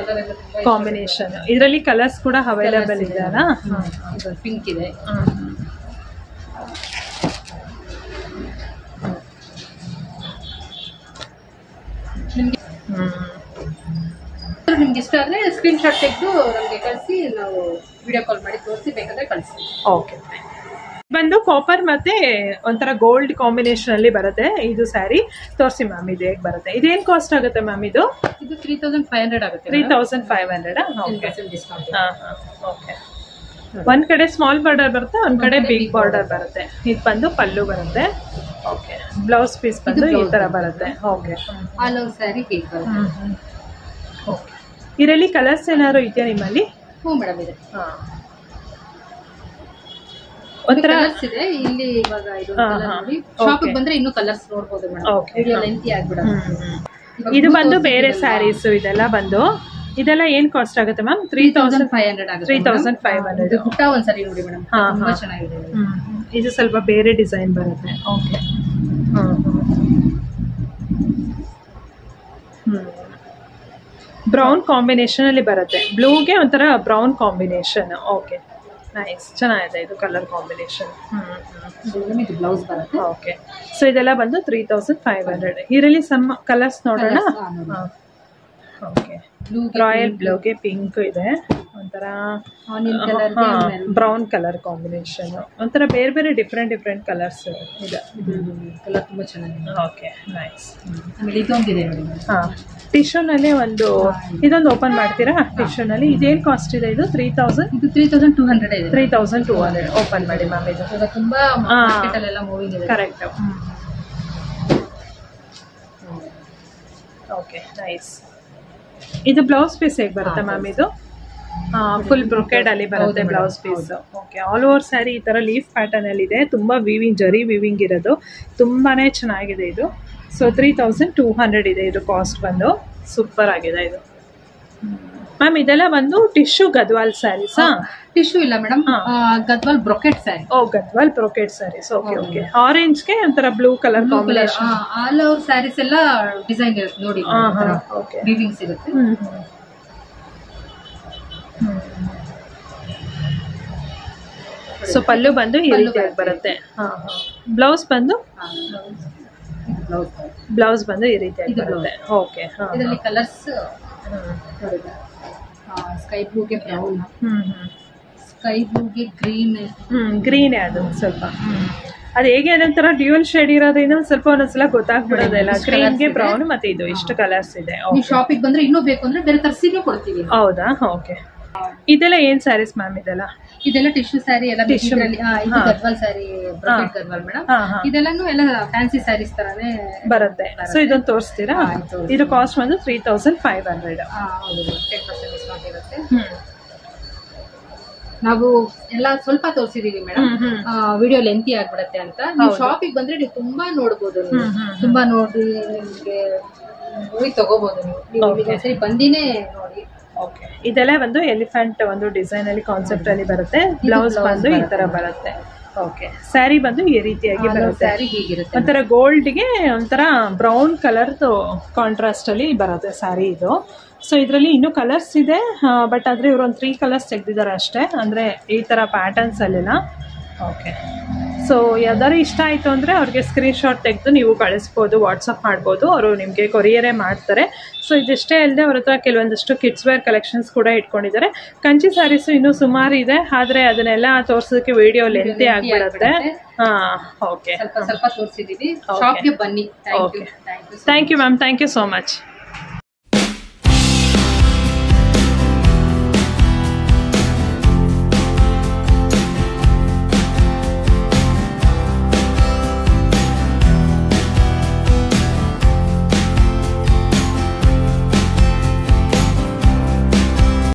ಕಾಂಬಿನೇಷನ್ ಇದರಲ್ಲಿ ಕಲರ್ಸ್ ಕೂಡ ಅವೈಲೇಬಲ್ ಇದೆ ಅಲ್ಲ? ಪಿಂಕ್ ಇದೆ. ನಿಮ್ಗೆ ಇಷ್ಟ ಆದ್ರೆ ಸ್ಕ್ರೀನ್ ಶಾಟ್ ತೆಗೆದು ನಮಗೆ ಕಳಿಸಿ, ನಾವು ವಿಡಿಯೋ ಕಾಲ್ ಮಾಡಿ ತೋರಿಸಿ, ಬೇಕಾದ್ರೆ ಕಳಿಸಿ. ಓಕೆ, ಬಂದು ಕಾಪರ್ ಮತ್ತೆ ಒಂಥರ ಗೋಲ್ಡ್ ಕಾಂಬಿನೇಷನ್ ಅಲ್ಲಿ ಬರುತ್ತೆ ಇದು ಸ್ಯಾರಿ. ತೋರಿಸಿ ಮ್ಯಾಮ್, ಇದು ಹೇಗೆ ಬರುತ್ತೆ? ಇದೇನ್ ಕಾಸ್ಟ್ ಆಗುತ್ತೆ ಮ್ಯಾಮ್? ಇದು 3500 ಆಗುತ್ತೆ. 3500. ಓಕೆ, ಒಂದ್ ಕಡೆ ಸ್ಮಾಲ್ ಬಾರ್ಡರ್ ಬರುತ್ತೆ, ಒಂದ್ ಕಡೆ ಬಿಗ್ ಬಾರ್ಡರ್ ಬರುತ್ತೆ. ಇದು ಬಂದು ಪಲ್ಲು ಬರುತ್ತೆ. ಓಕೆ, ಬ್ಲೌಸ್ ಪೀಸ್ ಬಂದು ಈ ತರ ಬರುತ್ತೆ. ಓಕೆ, ಆಲ್ ಓವರ್ ಸ್ಯಾರಿ ಹೀಗೆ ಬರುತ್ತೆ. ಓಕೆ, ಇದರಲ್ಲಿ ಕಲರ್ಸ್ ಏನಾದ್ರು ಇದೆಯಾ ನಿಮ್ಮಲ್ಲಿ? ಹ್ಞೂ ಮೇಡಮ್, ಇದೆ. ಒಂಥರ ಕಲರ್ಸ್ ಇದೆ ಇಲ್ಲಿ. ಇವಾಗ ಇದು ನೋಡಿ, ಶಾಪಿಗೆ ಬಂದ್ರೆ ಇನ್ನೂ ಕಲರ್ಸ್ ನೋಡಬಹುದು ಮೇಡಮ್. ವಿಡಿಯೋ ಲೆಂಥಿ ಆಗ್ಬಿಡುತ್ತೆ. ಇದು ಬಂದು ಬೇರೆ ಸ್ಯಾರೀಸ್ ಇದೆಲ್ಲ ಬಂದು. ಇದೆಲ್ಲ ಏನ್ ಕಾಸ್ಟ್ ಆಗುತ್ತೆ ಮ್ಯಾಮ್? 3500 ಆಗುತ್ತೆ. 3500. ಪುಟ್ಟ ಒಂದ್ಸರಿ ನೋಡಿ ಮೇಡಮ್, ತುಂಬಾ ಚೆನ್ನಾಗಿದೆ. ಇದು ಸ್ವಲ್ಪ ಬೇರೆ ಡಿಸೈನ್ ಬರುತ್ತೆ. ಓಕೆ, ಬ್ರೌನ್ ಕಾಂಬಿನೇಷನ್ ಅಲ್ಲಿ ಬರುತ್ತೆ. ಬ್ಲೂಗೆ ಒಂಥರ ಬ್ರೌನ್ ಕಾಂಬಿನೇಷನ್. ಓಕೆ, ನೈಸ್, ಚೆನ್ನಾಗಿದೆ ಇದು ಕಲರ್ ಕಾಂಬಿನೇಷನ್. ಬ್ಲೌಸ್ ಬರುತ್ತೆ. ಓಕೆ, ಸೊ ಇದೆಲ್ಲ ಬಂದು 3500. ಇದರಲ್ಲಿ ಸಮ್ ಕಲರ್ಸ್ ನೋಡೋಣ. ಓಕೆ, ರಾಯಲ್ ಬ್ಲೂಗೆ ಪಿಂಕ್ ಇದೆ, ಒಂಥರ ಬ್ರೌನ್ ಕಲರ್ ಕಾಂಬಿನೇಷನ್, ಒಂಥರ ಬೇರೆ ಬೇರೆ ಡಿಫ್ರೆಂಟ್ ಕಲರ್ಸ್ ಇದೆ. ಕಲರ್ ತುಂಬಾ ಚೆನ್ನಾಗಿದೆ. Okay, nice. ಆಮೇಲೆ ಇದೊಂದಿದೆ ನೋಡಿ. ಟಿಶ್ಯೂನಲ್ಲಿ ಇದೊಂದು ಓಪನ್ ಮಾಡ್ತೀರಾ? ಟಿಶ್ಯೂನಲ್ಲಿ ಇದೇನು ಕಾಸ್ಟ್ ಇದೆ? ಇದು 3000. ಇದು 3200 ಇದೆ. 3200 ಓಪನ್ ಮಾಡಿ ಮ್ಯಾಮ್. ಇದು ತುಂಬಾ ಮಾರ್ಕೆಟಲ್ಲೆಲ್ಲ ಮೂವಿಂಗ್ ಇದೆ. ಕರೆಕ್ಟ್. Okay, nice. ಇದು ಬ್ಲೌಸ್ ಪೀಸ್ ಹೇಗೆ ಬರುತ್ತೆ ಮ್ಯಾಮ್? ಇದು ಫುಲ್ ಬ್ರೊಕೆಡ್ ಅಲ್ಲಿ ಬರುತ್ತೆ blouse piece. Okay, all over sari ಈ ತರ ಲೀಫ್ ಪ್ಯಾಟರ್ನ್ ಅಲ್ಲಿ ಇದೆ. ತುಂಬಾ ವೀವಿಂಗ್, ಜರಿ ವೀವಿಂಗ್ ಇರೋದು, ತುಂಬಾನೇ ಚೆನ್ನಾಗಿದೆ ಇದು. ಸೊ 3200 ಇದೆ ಇದು ಕಾಸ್ಟ್ ಬಂದು. ಸೂಪರ್ ಆಗಿದೆ ಇದು ಮ್ಯಾಮ್. ಇದೆಲ್ಲ ಬಂದು ಟಿಶ್ಯೂ ಗದ್ವಾಲ್ ಸ್ಯಾರೀಸಾ? ಟಿಶ್ಯೂ ಇಲ್ಲ madam, Gadwal brocade sari. Oh, Gadwal brocade saris. Okay, okay. ಆರೆಂಜ್ಗೆ ಒಂಥರ blue colour combination. All over saris ಎಲ್ಲ ಡಿಸೈನ್ ಇರುತ್ತೆ ನೋಡಿ. ಓಕೆ, ವೀವಿಂಗ್ಸ್ ಇರುತ್ತೆ. ಸೊ ಪಲ್ಲು ಬಂದು ಈ ರೀತಿಯಾಗಿ ಬರುತ್ತೆ. ಬ್ಲೌಸ್ ಬಂದು ಈ ರೀತಿಯಾಗಿ ಬರುತ್ತೆ. ಓಕೆ, ಇದರಲ್ಲಿ ಕಲರ್ಸ್ ಸ್ಕೈ ಬ್ಲೂಗೆ ಬ್ರೌನ್, ಸ್ಕೈ ಬ್ಲೂಗೆ ಗ್ರೀನ್ ಅದು ಸ್ವಲ್ಪ. ಅದು ಹೇಗೆ ಅದೊಂಥರ ಡ್ಯೂಯಲ್ ಶೇಡ್ ಇರೋದ್ರಿಂದ ಸ್ವಲ್ಪ ಒಂದೊಂದ್ಸಲ ಗೊತ್ತಾಗ್ಬಿಡೋದಿಲ್ಲ. ಗ್ರೀನ್ಗೆ ಬ್ರೌನ್ ಮತ್ತೆ ಇದು ಇಷ್ಟು ಕಲರ್ಸ್ ಇದೆ. ಶಾಪಿಗೆ ಬಂದ್ರೆ ಇನ್ನೂ ಬೇಕು ಅಂದ್ರೆ ಬೇರೆ ತರಿಸಿನೂ ಕೊಡ್ತೀವಿ. ಹೌದಾ? ಓಕೆ, ಇದೆಲ್ಲ ಏನ್ ಸ್ಯಾರೀಸ್ ಮ್ಯಾಮ್ ಇದೆಲ್ಲ? ಇದೆಲ್ಲ ಟಿಶ್ಯೂ ಸ್ಯಾರಿ ಎಲ್ಲ ಇದು ಗದ್ವಾಲ್ ಸ್ಯಾರಿ, ಬ್ರೊಕೆಟ್ ಗದ್ವಾಲ್ ಮೇಡಮ್. ಇದೆಲ್ಲಾನು ಎಲ್ಲ ಫ್ಯಾನ್ಸಿ ಸ್ಯಾರೀಸ್ ತರಾನೇ ಬರುತ್ತೆ. ಸೊ ಇದನ್ನ ತೋರಿಸ್ತೀರಾ? ಇದು ಕಾಸ್ಟ್ ಬಂದು 3500. ಹೌದು, 10% ಡಿಸ್ಕೌಂಟ್ ಇರುತ್ತೆ. ನಾವು ಎಲ್ಲ ಸ್ವಲ್ಪ ತೋರಿಸಿದೀವಿ ಮೇಡಮ್, ವಿಡಿಯೋ ಲೆಂತಿ ಆಗ್ಬಿಡತ್ತೆ ಅಂತ. ನೀವು ಶಾಪಿಗೆ ಬಂದ್ರೆ ನೀವು ತುಂಬಾ ನೋಡ್ಬೋದು, ತುಂಬಾ ನೋಡಿ ನಿಮ್ಗೆ ನೋಡಿ ತಗೋಬಹುದು. ನೀವು ಸರಿ ಬಂದಿನೇ ನೋಡಿ. ಓಕೆ, ಇದೆಲ್ಲ ಒಂದು ಎಲಿಫೆಂಟ್ ಒಂದು ಡಿಸೈನ್ ಅಲ್ಲಿ ಕಾನ್ಸೆಪ್ಟ್ ಅಲ್ಲಿ ಬರುತ್ತೆ. ಬ್ಲೌಸ್ ಬಂದು ಈ ತರ ಬರುತ್ತೆ. ಓಕೆ, ಸ್ಯಾರಿ ಬಂದು ಈ ರೀತಿಯಾಗಿ ಬರುತ್ತೆ. ಒಂಥರ ಗೋಲ್ಡ್ಗೆ ಒಂಥರ ಬ್ರೌನ್ ಕಲರ್ದು ಕಾಂಟ್ರಾಸ್ಟ್ ಅಲ್ಲಿ ಬರುತ್ತೆ ಸ್ಯಾರಿ ಇದು. ಸೊ ಇದರಲ್ಲಿ ಇನ್ನೂ ಕಲರ್ಸ್ ಇದೆ, ಬಟ್ ಆದರೆ ಇವರು ಒಂದು 3 ಕಲರ್ಸ್ ತೆಗೆದಿದ್ದಾರೆ ಅಷ್ಟೇ, ಅಂದರೆ ಈ ಥರ ಪ್ಯಾಟರ್ನ್ಸ್ ಅಲ್ಲೆಲ್ಲ. ಓಕೆ, ಸೊ ಯಾವ್ದಾದ್ರು ಇಷ್ಟ ಆಯಿತು ಅಂದರೆ ಅವ್ರಿಗೆ ಸ್ಕ್ರೀನ್ಶಾಟ್ ತೆಗೆದು ನೀವು ಕಳಿಸ್ಬೋದು, ವಾಟ್ಸಪ್ ಮಾಡ್ಬೋದು, ಅವರು ನಿಮಗೆ ಕೊರಿಯರೇ ಮಾಡ್ತಾರೆ. ಸೊ ಇದಿಷ್ಟೇ ಅಲ್ಲದೆ ಅವ್ರ ಹತ್ರ ಕೆಲವೊಂದಷ್ಟು ಕಿಡ್ಸ್ ವೇರ್ ಕಲೆಕ್ಷನ್ಸ್ ಕೂಡ ಇಟ್ಕೊಂಡಿದ್ದಾರೆ. ಕಂಚಿ ಸ್ಯಾರೀಸು ಇನ್ನೂ ಸುಮಾರು ಇದೆ, ಆದರೆ ಅದನ್ನೆಲ್ಲ ತೋರಿಸೋದಕ್ಕೆ ವಿಡಿಯೋ ಲೆಂತಿ ಆಗಿಬಿಡುತ್ತೆ. ಓಕೆ, ಸ್ವಲ್ಪ ತೋರಿಸಿದ್ದೀವಿ. ಶಾಪ್ಗೆ ಬನ್ನಿ. Thank you ma'am, thank you so much.